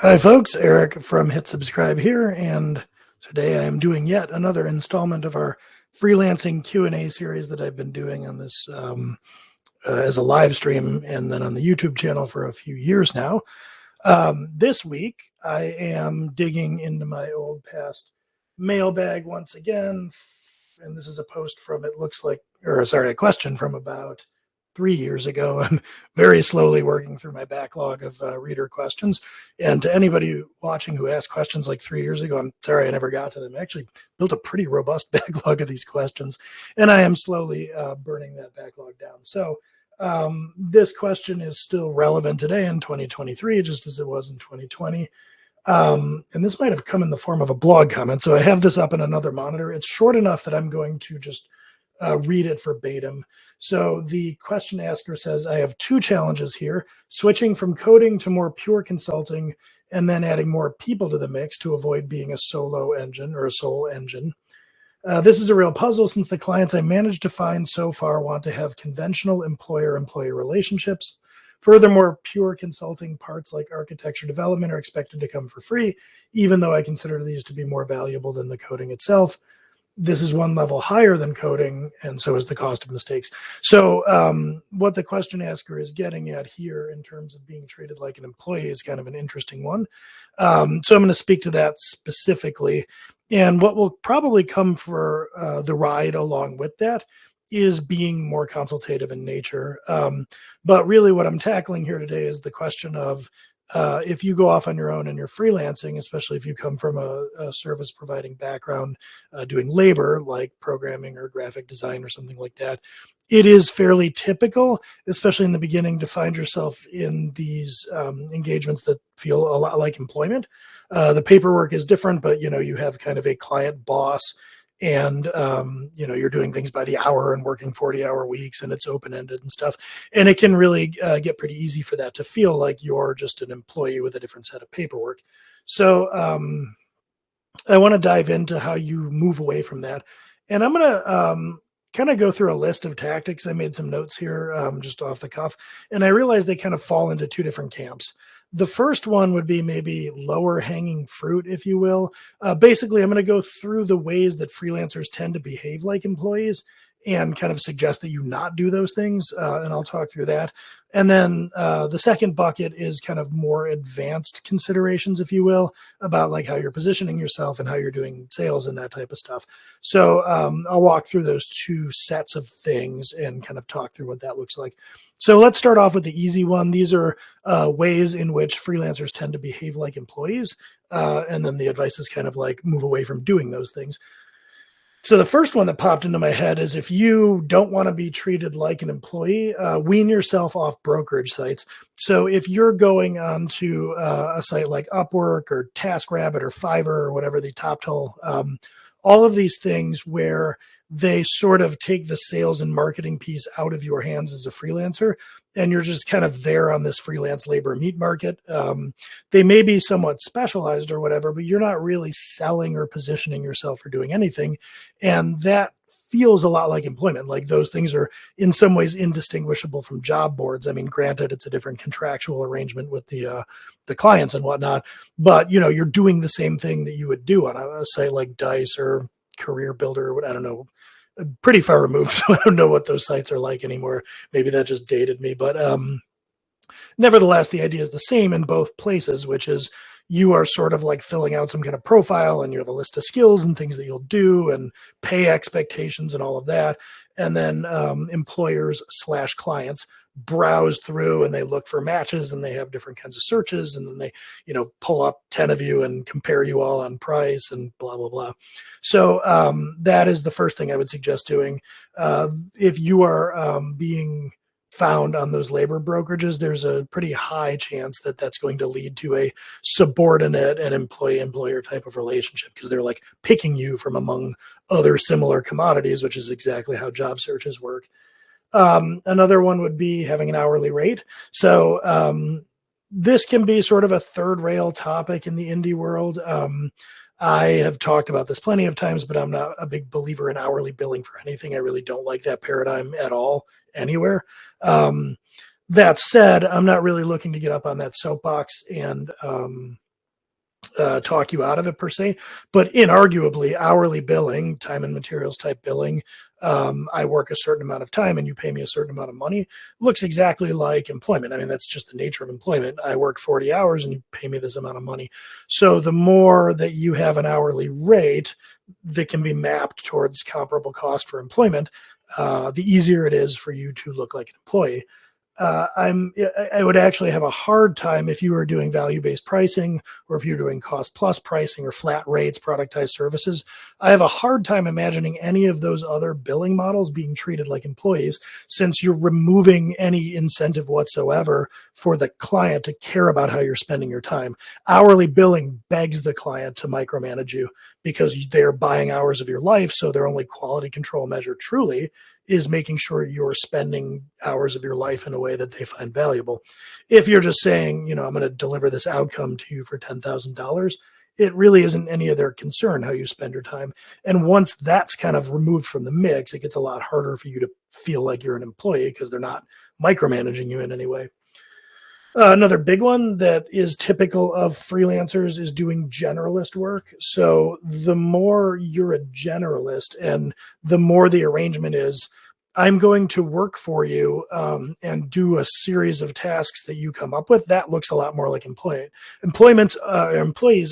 Hi folks, Eric from Hit Subscribe here, and today I am doing yet another installment of our freelancing Q&A series that I've been doing on this as a live stream and then on the YouTube channel for a few years now. This week I am digging into my old past mailbag once again, and this is a post from, it looks like, or sorry, a question from about 3 years ago. I'm very slowly working through my backlog of reader questions. And to anybody watching who asked questions like 3 years ago, I'm sorry I never got to them. I actually built a pretty robust backlog of these questions, and I am slowly burning that backlog down. So this question is still relevant today in 2023, just as it was in 2020. And this might have come in the form of a blog comment. So I have this up in another monitor. It's short enough that I'm going to just read it verbatim. So the question asker says, I have two challenges here: switching from coding to more pure consulting, and then adding more people to the mix to avoid being a solo engine or a sole engine. This is a real puzzle since the clients I managed to find so far want to have conventional employer-employee relationships. Furthermore, pure consulting parts like architecture development are expected to come for free, even though I consider these to be more valuable than the coding itself. This is one level higher than coding, and so is the cost of mistakes. So what the question asker is getting at here in terms of being treated like an employee is kind of an interesting one. So I'm going to speak to that specifically. And what will probably come for the ride along with that is being more consultative in nature. But really what I'm tackling here today is the question of if you go off on your own and you're freelancing, especially if you come from a service providing background, doing labor like programming or graphic design or something like that, it is fairly typical, especially in the beginning, to find yourself in these engagements that feel a lot like employment. The paperwork is different, but you have kind of a client boss, and you're doing things by the hour and working 40-hour weeks, and it's open-ended and stuff, and it can really get pretty easy for that to feel like you're just an employee with a different set of paperwork. So I want to dive into how you move away from that, and I'm going to kind of go through a list of tactics. I made some notes here just off the cuff, and I realized they kind of fall into two different camps. The first one would be maybe lower hanging fruit, if you will. Basically, I'm going to go through the ways that freelancers tend to behave like employees and kind of suggest that you not do those things. And I'll talk through that. And then the second bucket is kind of more advanced considerations, if you will, about like how you're positioning yourself and how you're doing sales and that type of stuff. So I'll walk through those two sets of things and kind of talk through what that looks like. So let's start off with the easy one. These are ways in which freelancers tend to behave like employees. And then the advice is kind of like move away from doing those things. So the first one that popped into my head is, if you don't want to be treated like an employee, wean yourself off brokerage sites. So if you're going onto a site like Upwork or TaskRabbit or Fiverr or whatever, the top tool, all of these things where they sort of take the sales and marketing piece out of your hands as a freelancer, and you're just kind of there on this freelance labor meat market. They may be somewhat specialized or whatever, but you're not really selling or positioning yourself or doing anything. And that feels a lot like employment. Like those things are in some ways indistinguishable from job boards. I mean, granted, it's a different contractual arrangement with the clients and whatnot, but you're doing the same thing that you would do on a site like Dice or Career Builder or what, I don't know, pretty far removed. So I don't know what those sites are like anymore. Maybe that just dated me, but nevertheless, the idea is the same in both places, which is you are sort of like filling out some kind of profile, and you have a list of skills and things that you'll do and pay expectations and all of that. And then employers/clients browse through and they look for matches, and they have different kinds of searches, and then they pull up 10 of you and compare you all on price and blah blah blah. So that is the first thing I would suggest doing. If you are being found on those labor brokerages, there's a pretty high chance that that's going to lead to a subordinate and employee-employer type of relationship, because they're like picking you from among other similar commodities, which is exactly how job searches work. Another one would be having an hourly rate. So this can be sort of a third rail topic in the indie world. I have talked about this plenty of times, but I'm not a big believer in hourly billing for anything. I really don't like that paradigm at all, anywhere. That said, I'm not really looking to get up on that soapbox and talk you out of it per se, but inarguably hourly billing, time and materials type billing, I work a certain amount of time and you pay me a certain amount of money, looks exactly like employment. I mean, that's just the nature of employment. I work 40 hours and you pay me this amount of money. So the more that you have an hourly rate that can be mapped towards comparable cost for employment, the easier it is for you to look like an employee. I would actually have a hard time if you were doing value-based pricing, or if you're doing cost plus pricing or flat rates, productized services. I have a hard time imagining any of those other billing models being treated like employees, since you're removing any incentive whatsoever for the client to care about how you're spending your time. Hourly billing begs the client to micromanage you because they're buying hours of your life. So their only quality control measure truly is making sure you're spending hours of your life in a way that they find valuable. If you're just saying, I'm going to deliver this outcome to you for $10,000, it really isn't any of their concern how you spend your time. And once that's kind of removed from the mix, it gets a lot harder for you to feel like you're an employee because they're not micromanaging you in any way. Another big one that is typical of freelancers is doing generalist work. So the more you're a generalist and the more the arrangement is, I'm going to work for you and do a series of tasks that you come up with, that looks a lot more like employees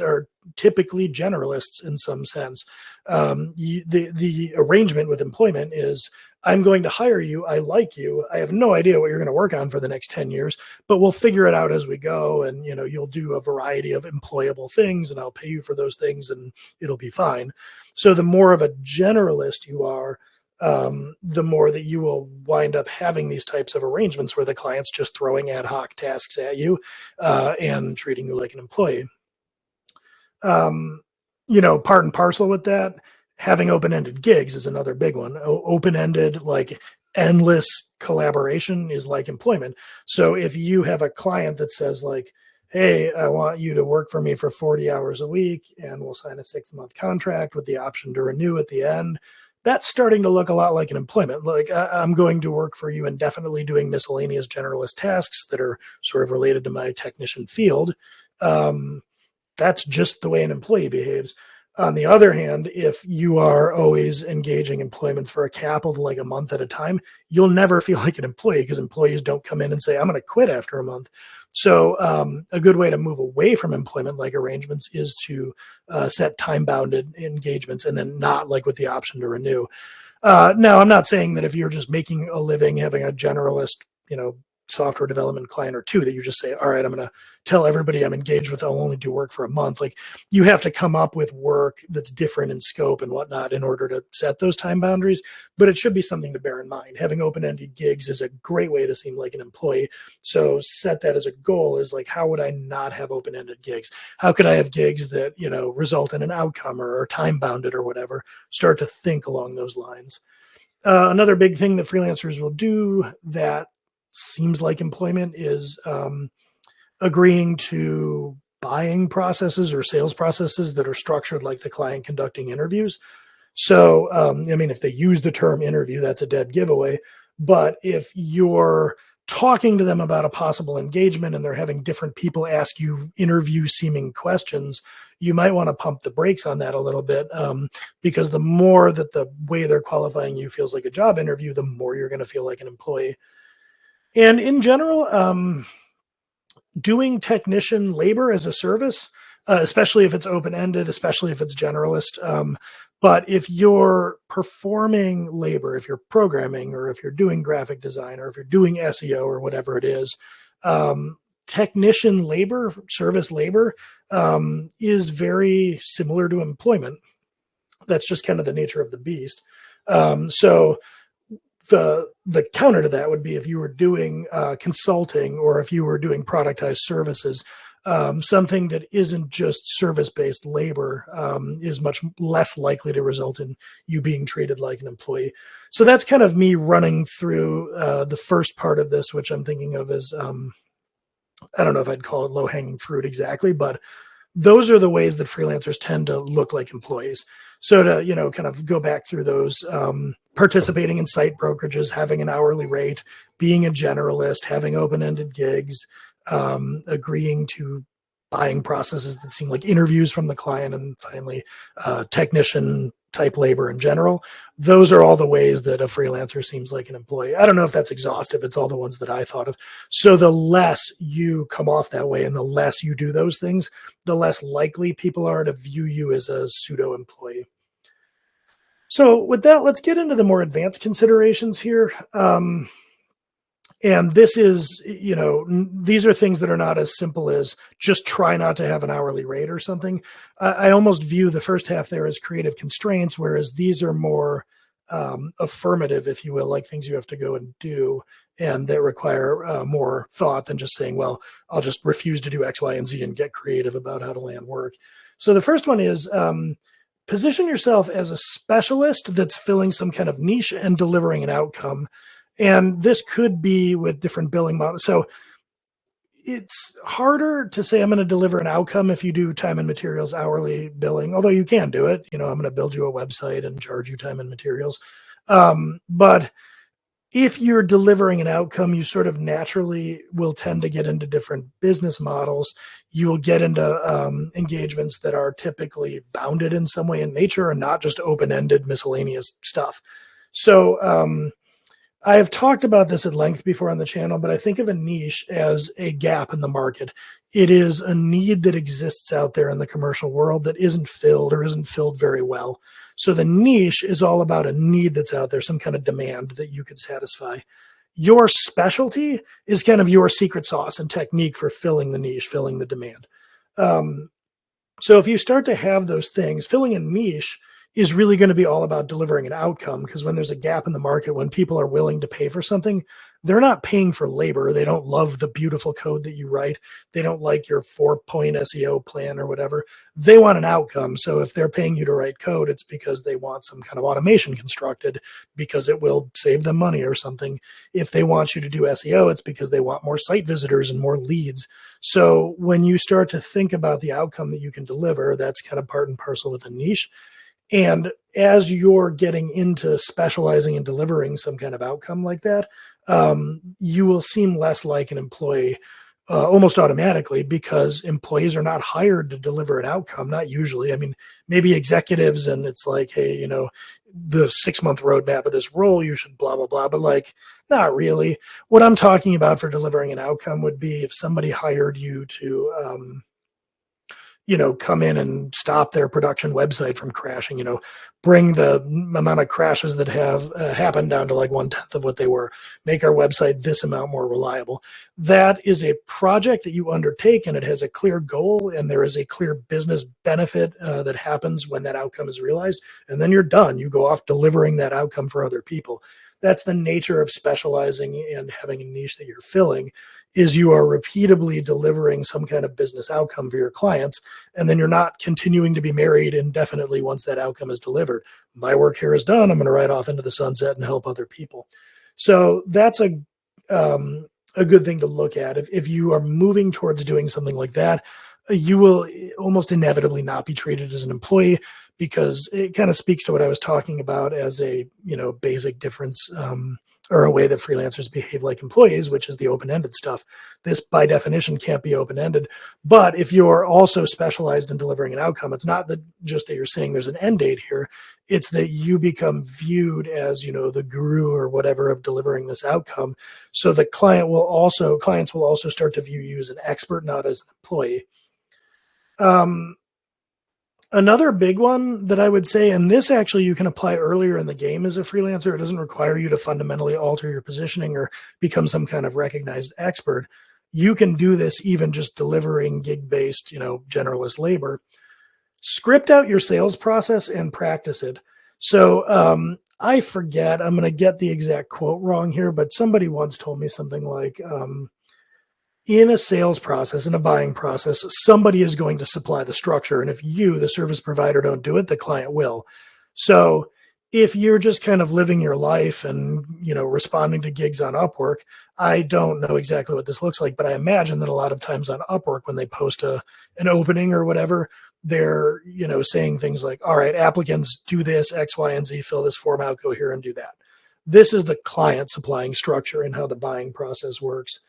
are typically generalists in some sense. The arrangement with employment is, I'm going to hire you. I like you. I have no idea what you're going to work on for the next 10 years, but we'll figure it out as we go. And, you'll do a variety of employable things and I'll pay you for those things and it'll be fine. So the more of a generalist you are, the more that you will wind up having these types of arrangements where the client's just throwing ad hoc tasks at you and treating you like an employee. Part and parcel with that, having open-ended gigs is another big one. Open-ended, like endless collaboration is like employment. So if you have a client that says like, hey, I want you to work for me for 40 hours a week and we'll sign a 6-month contract with the option to renew at the end, that's starting to look a lot like an employment. Like I'm going to work for you indefinitely doing miscellaneous generalist tasks that are sort of related to my technician field. That's just the way an employee behaves. On the other hand, if you are always engaging employments for a cap of like a month at a time, you'll never feel like an employee because employees don't come in and say, I'm going to quit after a month. So a good way to move away from employment-like arrangements is to set time-bounded engagements and then not like with the option to renew. Now, I'm not saying that if you're just making a living, having a generalist, software development client or two, that you just say, all right, I'm going to tell everybody I'm engaged with, I'll only do work for a month. Like you have to come up with work that's different in scope and whatnot in order to set those time boundaries. But it should be something to bear in mind. Having open-ended gigs is a great way to seem like an employee. So set that as a goal, is like, how would I not have open-ended gigs? How could I have gigs that, result in an outcome or time bounded or whatever? Start to think along those lines. Another big thing that freelancers will do that seems like employment is agreeing to buying processes or sales processes that are structured like the client conducting interviews. So, if they use the term interview, that's a dead giveaway. But if you're talking to them about a possible engagement and they're having different people ask you interview seeming questions, you might want to pump the brakes on that a little bit, because the more that the way they're qualifying you feels like a job interview, the more you're going to feel like an employee. And in general, doing technician labor as a service, especially if it's open-ended, especially if it's generalist. But if you're performing labor, if you're programming, or if you're doing graphic design, or if you're doing SEO or whatever it is, technician labor, service labor, is very similar to employment. That's just kind of the nature of the beast. So the counter to that would be if you were doing consulting, or if you were doing productized services, something that isn't just service-based labor is much less likely to result in you being treated like an employee. So that's kind of me running through the first part of this, which I'm thinking of as, I don't know if I'd call it low-hanging fruit exactly, but those are the ways that freelancers tend to look like employees. So to, kind of go back through those, participating in site brokerages, having an hourly rate, being a generalist, having open-ended gigs, agreeing to buying processes that seem like interviews from the client, and finally technician type labor in general. Those are all the ways that a freelancer seems like an employee. I don't know if that's exhaustive. It's all the ones that I thought of. So the less you come off that way and the less you do those things, the less likely people are to view you as a pseudo employee. So with that, let's get into the more advanced considerations here. And this is, these are things that are not as simple as just try not to have an hourly rate or something. I almost view the first half there as creative constraints, whereas these are more affirmative, if you will, like things you have to go and do, and that require more thought than just saying, well, I'll just refuse to do X, Y, and Z and get creative about how to land work. So the first one is position yourself as a specialist that's filling some kind of niche and delivering an outcome. And this could be with different billing models. So it's harder to say I'm going to deliver an outcome if you do time and materials hourly billing, although you can do it. I'm going to build you a website and charge you time and materials. But if you're delivering an outcome, you sort of naturally will tend to get into different business models. You will get into engagements that are typically bounded in some way in nature and not just open-ended miscellaneous stuff. So I have talked about this at length before on the channel, but I think of a niche as a gap in the market. It is a need that exists out there in the commercial world that isn't filled or isn't filled very well. So the niche is all about a need that's out there, some kind of demand that you could satisfy. Your specialty is kind of your secret sauce and technique for filling the niche, filling the demand. So if you start to have those things, filling a niche is really going to be all about delivering an outcome, because when there's a gap in the market, when people are willing to pay for something, they're not paying for labor. They don't love the beautiful code that you write. They don't like your 4-point SEO plan or whatever. They want an outcome. So if they're paying you to write code, it's because they want some kind of automation constructed because it will save them money or something. If they want you to do SEO, it's because they want more site visitors and more leads. So when you start to think about the outcome that you can deliver, that's kind of part and parcel with a niche. And as you're getting into specializing and delivering some kind of outcome like that, you will seem less like an employee almost automatically, because employees are not hired to deliver an outcome, not usually. I mean, maybe executives, and it's like, hey, the 6-month roadmap of this role, you should blah, blah, blah. But like, not really. What I'm talking about for delivering an outcome would be if somebody hired you to, come in and stop their production website from crashing, bring the amount of crashes that have happened down to like 1/10 of what they were, make our website this amount more reliable. That is a project that you undertake, and it has a clear goal, and there is a clear business benefit that happens when that outcome is realized. And then you're done. You go off delivering that outcome for other people. That's the nature of specializing and having a niche that you're filling, is you are repeatedly delivering some kind of business outcome for your clients, and then you're not continuing to be married indefinitely once that outcome is delivered. My work here is done. I'm going to ride off into the sunset and help other people. So that's a good thing to look at. If you are moving towards doing something like that, you will almost inevitably not be treated as an employee, because it kind of speaks to what I was talking about as a basic difference, or a way that freelancers behave like employees, which is the open-ended stuff. This by definition can't be open-ended. But if you're also specialized in delivering an outcome, it's not that just that you're saying there's an end date here. It's that you become viewed as, the guru or whatever of delivering this outcome. So the clients will also start to view you as an expert, not as an employee. Another big one that I would say, and this actually you can apply earlier in the game as a freelancer. It doesn't require you to fundamentally alter your positioning or become some kind of recognized expert. You can do this even just delivering gig-based, generalist labor. Script out your sales process and practice it. So I forget, I'm going to get the exact quote wrong here, but somebody once told me something like, in a sales process, in a buying process, somebody is going to supply the structure. And if you, the service provider, don't do it, the client will. So if you're just kind of living your life and, responding to gigs on Upwork, I don't know exactly what this looks like, but I imagine that a lot of times on Upwork, when they post an opening or whatever, they're, saying things like, all right, applicants do this, X, Y, and Z, fill this form out, go here and do that. This is the client supplying structure and how the buying process works.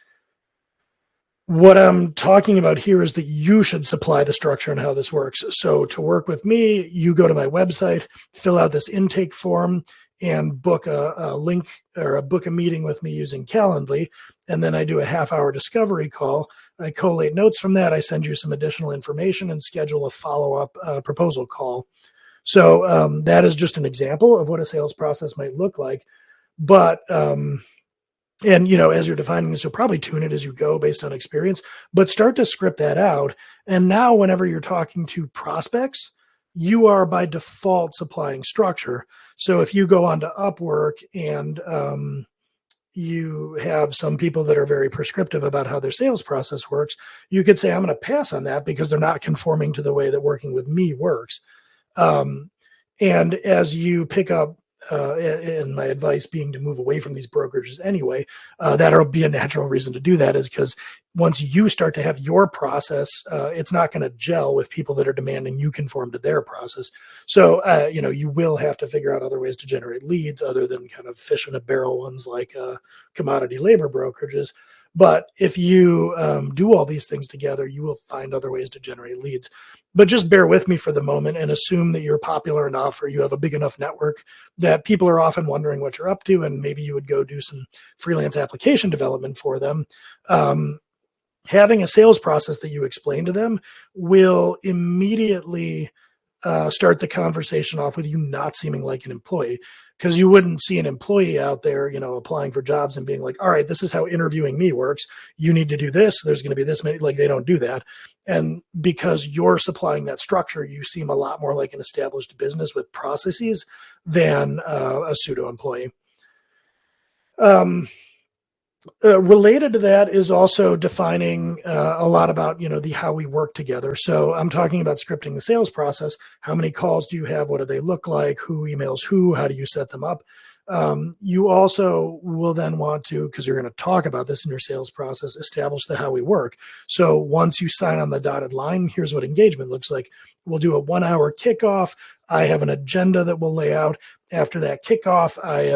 What I'm talking about here is that you should supply the structure and how this works. So to work with me, you go to my website, fill out this intake form, and book a link or book a meeting with me using Calendly. And then I do a half-hour discovery call. I collate notes from that. I send you some additional information and schedule a follow-up proposal call. So that is just an example of what a sales process might look like. But and as you're defining this, you'll probably tune it as you go based on experience, but start to script that out. And now whenever you're talking to prospects, you are by default supplying structure. So if you go onto Upwork and you have some people that are very prescriptive about how their sales process works, you could say, I'm going to pass on that because they're not conforming to the way that working with me works. Um, and as you pick up, and my advice being to move away from these brokerages anyway, that'll be a natural reason to do that, is because once you start to have your process, it's not going to gel with people that are demanding you conform to their process. So, you will have to figure out other ways to generate leads other than kind of fish in a barrel ones like commodity labor brokerages. But if you do all these things together, you will find other ways to generate leads. But just bear with me for the moment and assume that you're popular enough or you have a big enough network that people are often wondering what you're up to, and maybe you would go do some freelance application development for them. Having a sales process that you explain to them will immediately start the conversation off with you not seeming like an employee, because you wouldn't see an employee out there, applying for jobs and being like, all right, this is how interviewing me works. You need to do this. There's going to be this many, like they don't do that. And because you're supplying that structure, you seem a lot more like an established business with processes than a pseudo employee. Related to that is also defining a lot about the how we work together. So I'm talking about scripting the sales process. How many calls do you have? What do they look like? Who emails who? How do you set them up? You also will then want to, because you're going to talk about this in your sales process, establish the how we work. So once you sign on the dotted line, here's what engagement looks like. We'll do a 1-hour kickoff. I have an agenda that we'll lay out. After that kickoff, I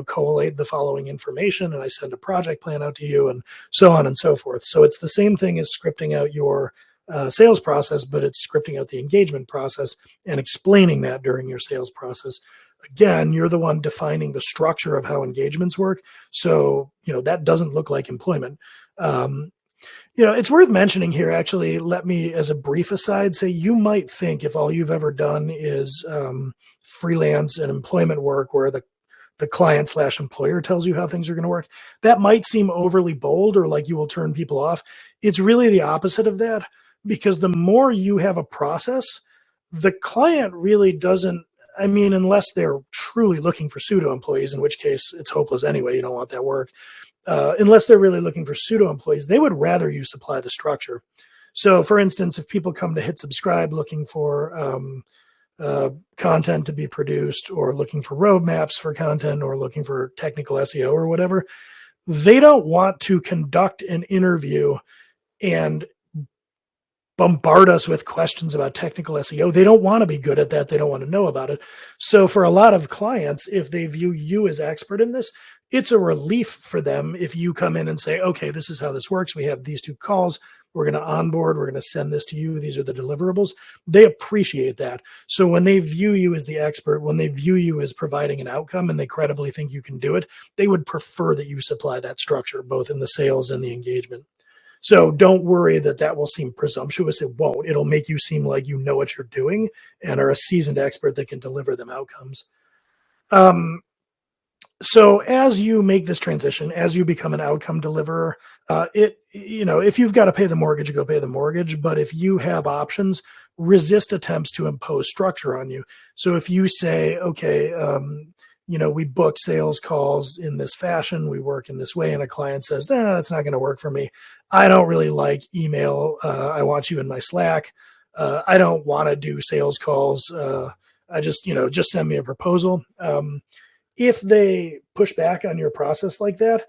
collate the following information and I send a project plan out to you, and so on and so forth. So it's the same thing as scripting out your sales process, but it's scripting out the engagement process and explaining that during your sales process. Again, you're the one defining the structure of how engagements work. So, that doesn't look like employment. It's worth mentioning here, actually, let me, as a brief aside, say you might think if all you've ever done is freelance and employment work where the client slash employer tells you how things are going to work, that might seem overly bold or like you will turn people off. It's really the opposite of that, because the more you have a process, the client really doesn't, I mean, unless they're truly looking for pseudo employees, in which case it's hopeless anyway, you don't want that work. Unless they're really looking for pseudo employees, they would rather you supply the structure. So for instance, if people come to hit subscribe looking for content to be produced, or looking for roadmaps for content, or looking for technical SEO or whatever, they don't want to conduct an interview and bombard us with questions about technical SEO. They don't want to be good at that. They don't want to know about it. So for a lot of clients, if they view you as expert in this, it's a relief for them if you come in and say, okay, this is how this works. We have these 2 calls. We're going to onboard. We're going to send this to you. These are the deliverables. They appreciate that. So when they view you as the expert, when they view you as providing an outcome and they credibly think you can do it, they would prefer that you supply that structure, both in the sales and the engagement. So don't worry that will seem presumptuous. It won't. It'll make you seem like you know what you're doing and are a seasoned expert that can deliver them outcomes. So as you make this transition, as you become an outcome deliverer, if you've got to pay the mortgage, go pay the mortgage. But if you have options, resist attempts to impose structure on you. So if you say, okay, we book sales calls in this fashion, we work in this way, and a client says, that's not going to work for me. I don't really like email. I want you in my Slack. I don't want to do sales calls. I just send me a proposal. If they push back on your process like that,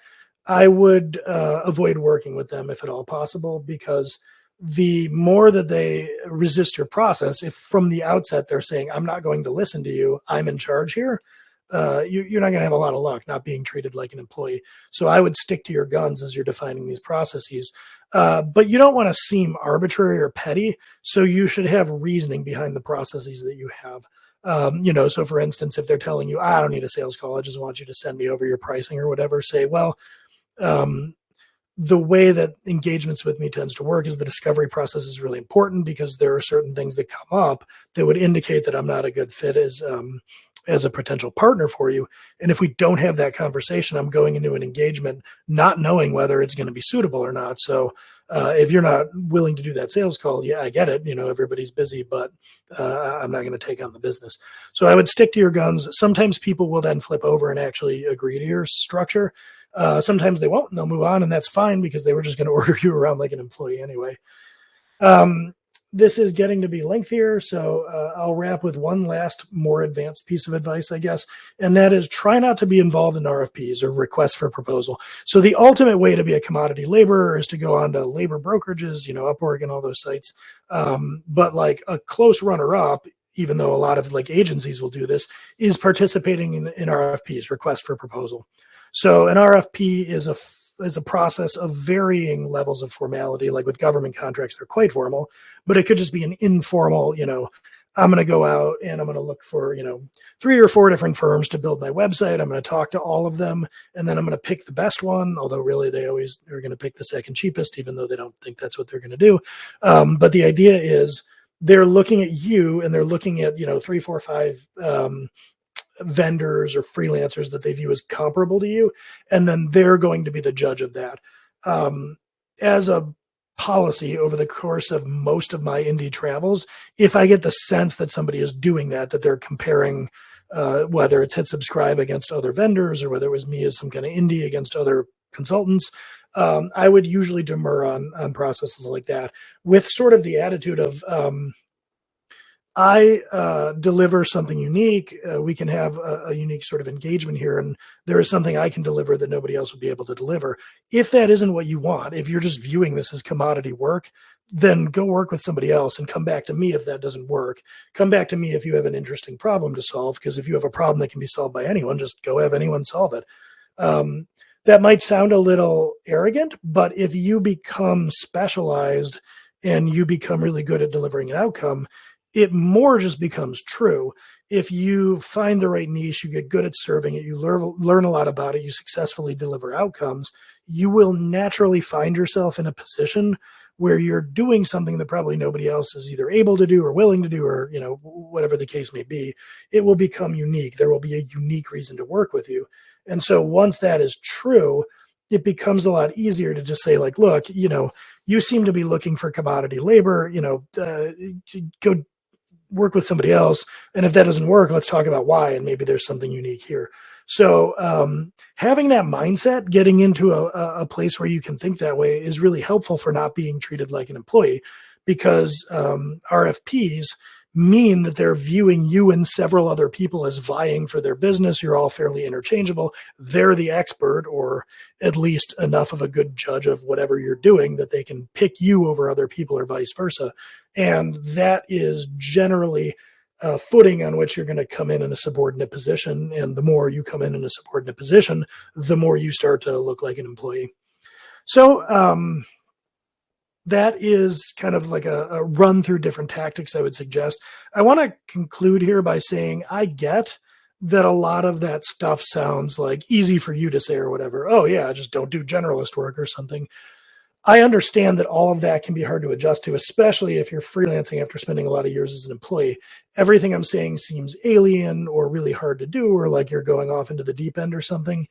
I would avoid working with them if at all possible, because the more that they resist your process, if from the outset they're saying, I'm not going to listen to you, I'm in charge here, you're not going to have a lot of luck not being treated like an employee. So I would stick to your guns as you're defining these processes. But you don't want to seem arbitrary or petty. So you should have reasoning behind the processes that you have. So for instance, if they're telling you, I don't need a sales call, I just want you to send me over your pricing or whatever, say, well, um, the way that engagements with me tends to work is the discovery process is really important because there are certain things that come up that would indicate that I'm not a good fit as a potential partner for you. And if we don't have that conversation, I'm going into an engagement not knowing whether it's going to be suitable or not. So if you're not willing to do that sales call, yeah, I get it. Everybody's busy, but I'm not going to take on the business. So I would stick to your guns. Sometimes people will then flip over and actually agree to your structure. Sometimes they won't and they'll move on, and that's fine because they were just going to order you around like an employee anyway. This is getting to be lengthier, so I'll wrap with one last more advanced piece of advice, I guess, and that is try not to be involved in RFPs or requests for proposal. So the ultimate way to be a commodity laborer is to go on to labor brokerages, Upwork and all those sites. But like a close runner-up, even though a lot of like agencies will do this, is participating in RFPs, request for proposal. So an RFP is a process of varying levels of formality. Like with government contracts, they're quite formal, but it could just be an informal, I'm going to go out and I'm going to look for, 3 or 4 different firms to build my website. I'm going to talk to all of them, and then I'm going to pick the best one, although really they always are going to pick the second cheapest, even though they don't think that's what they're going to do. But the idea is they're looking at you and they're looking at, 3, 4, 5 vendors or freelancers that they view as comparable to you, and then they're going to be the judge of that. As a policy over the course of most of my indie travels, if I get the sense that somebody is doing that they're comparing whether it's hit subscribe against other vendors or whether it was me as some kind of indie against other consultants, I would usually demur on processes like that with sort of the attitude of I deliver something unique. We can have a unique sort of engagement here, and there is something I can deliver that nobody else would be able to deliver. If that isn't what you want, if you're just viewing this as commodity work, then go work with somebody else and come back to me if that doesn't work. Come back to me if you have an interesting problem to solve, because if you have a problem that can be solved by anyone, just go have anyone solve it. Um, that might sound a little arrogant, but if you become specialized and you become really good at delivering an outcome, it more just becomes true. If you find the right niche, you get good at serving it, you learn a lot about it, you successfully deliver outcomes, you will naturally find yourself in a position where you're doing something that probably nobody else is either able to do or willing to do, or whatever the case may be. It will become unique. There will be a unique reason to work with you. And so once that is true, it becomes a lot easier to just say, like, look, you seem to be looking for commodity labor, go work with somebody else. And if that doesn't work, let's talk about why. And maybe there's something unique here. So having that mindset, getting into a place where you can think that way is really helpful for not being treated like an employee, because RFPs mean that they're viewing you and several other people as vying for their business. You're all fairly interchangeable. They're the expert, or at least enough of a good judge of whatever you're doing that they can pick you over other people, or vice versa. And that is generally a footing on which you're going to come in a subordinate position. And the more you come in a subordinate position, the more you start to look like an employee. So that is kind of like a run through different tactics I would suggest. I want to conclude here by saying I get that a lot of that stuff sounds like easy for you to say or whatever. Oh yeah, just don't do generalist work or something. I understand that all of that can be hard to adjust to, especially if you're freelancing after spending a lot of years as an employee. Everything I'm saying seems alien or really hard to do, or like you're going off into the deep end or something.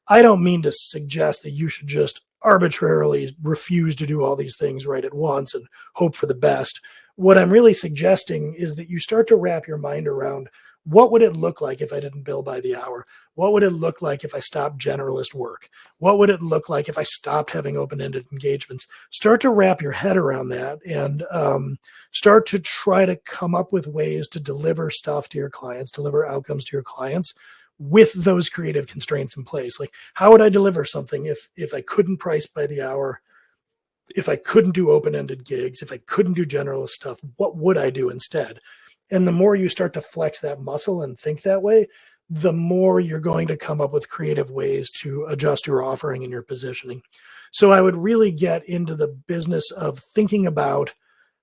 I don't mean to suggest that you should just arbitrarily refuse to do all these things right at once and hope for the best. What I'm really suggesting is that you start to wrap your mind around, what would it look like if I didn't bill by the hour? What would it look like if I stopped generalist work? What would it look like if I stopped having open-ended engagements? Start to wrap your head around that, and start to try to come up with ways to deliver stuff to your clients, deliver outcomes to your clients with those creative constraints in place. Like, how would I deliver something if I couldn't price by the hour, if I couldn't do open-ended gigs, if I couldn't do generalist stuff? What would I do instead? And the more you start to flex that muscle and think that way, the more you're going to come up with creative ways to adjust your offering and your positioning. So I would really get into the business of thinking about,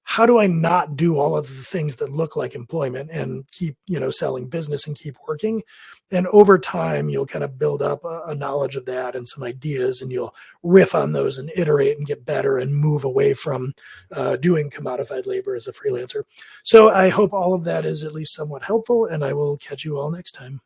how do I not do all of the things that look like employment and keep, selling business and keep working? And over time, you'll kind of build up a knowledge of that and some ideas, and you'll riff on those and iterate and get better and move away from doing commodified labor as a freelancer. So I hope all of that is at least somewhat helpful, and I will catch you all next time.